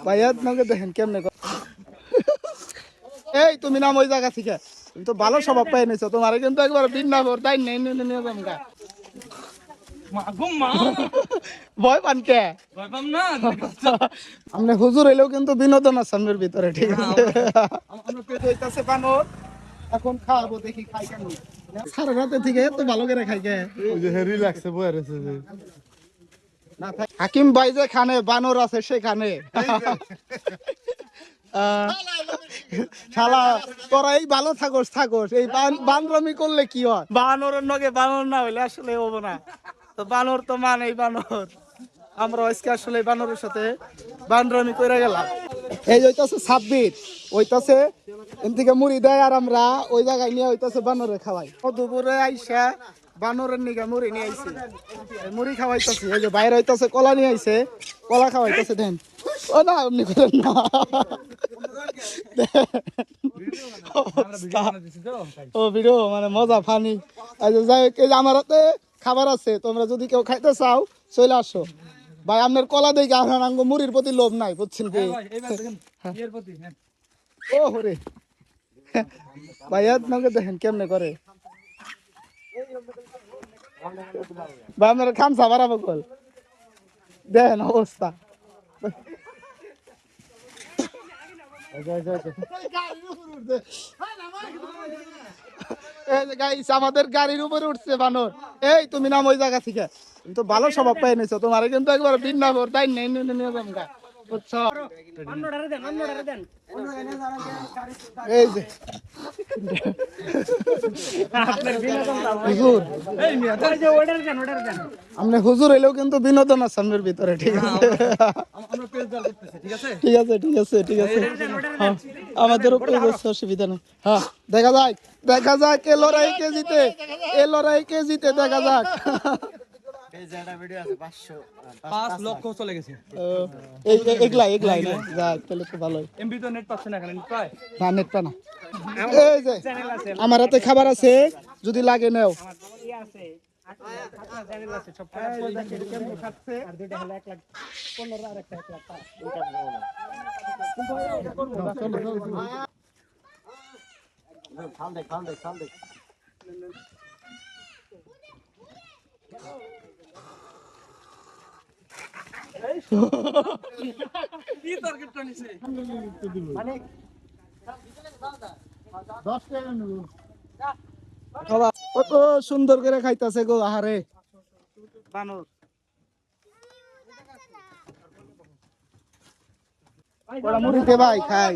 ভাইয়া আপনাকে দেখেন কেমনে এই তুমি নাম ওই জায়গা থেকে তুমি তো ভালো স্বভাব পাই নিছো তোমার কিন্তু একবার বিন্না ভর তাই নেই নিয়ে যামগা ভয় পান কে আমরা হুজুর হইলেও কিন্তু বিনোদন আছে আমাদের ভিতরে ঠিক আছে আমরা পেট হইতাছে বানর এখন খাওয়াবো দেখি খাই কেন সারা রাতে থেকে এত ভালো করে খাই কে ওই যে রিল্যাক্সে বয়ে রয়েছে যে হাকিম ভাই যে খানে বানর আছে সেখানে শালা তোরা এই ভালো থাকোস এই বানরমি করলে কি হয় বানরের নগে বানর না হইলে আসলে হবো না তো বানর তো মানেই বানর আমরা আজকে আসলে বানরের সাথে বানরমি করে গেলাম এই হইতাছে 26 হইতাছে এন থেকে মুড়ি দেয় আর আমরা ওই জায়গায় নিয়ে হইতাছে বানরে খাওয়াই দুপুরে আইসা বানরের নিগা মুড়ি নিয়ে আইছে মুড়ি খাওয়াইতাছি এই যে বাইরে হইতাছে কলা নিয়ে আইছে কলা খাওয়াইতাছে দেন ও না এমনি করেন না ও ভিডিও মানে মজা ফানি আচ্ছা যাই হোক এই যে আমার হাতে খাবার আছে তোমরা যদি কেউ খাইতে চাও চলে আসো ভাই আপনার কলা দেখে আমার আঙ্গ মুড়ির প্রতি লোভ নাই বুঝছেন কি ও হরে ভাই আপনাকে দেখেন কেমনে করে ভাই আপনার খামসা বাড়াবো কল দেখেন অবস্থা আমাদের গাড়ির উপরে উঠছে বানর এই তুমি নাম ওই জায়গা থেকে তুমি তো ভালো স্বভাব পাই নিছো তোমার কিন্তু একবার বিন্না ভর তাই নেই নিয়ে যামগা বুঝছো এই যে হুজুর আপনি হুজুর হইলেও কিন্তু বিনোদন আছে আমাদের ভিতরে ঠিক আছে ঠিক আছে আমাদের উপরে অসুবিধা নেই হ্যাঁ দেখা যাক এ লড়াই কে জিতে দেখা যাক আমার হাতে খাবার আছে যদি লাগে নেও কত সুন্দর করে খাইতাছে গো আহারে বানর ওরা মুড়িতে ভাই খাই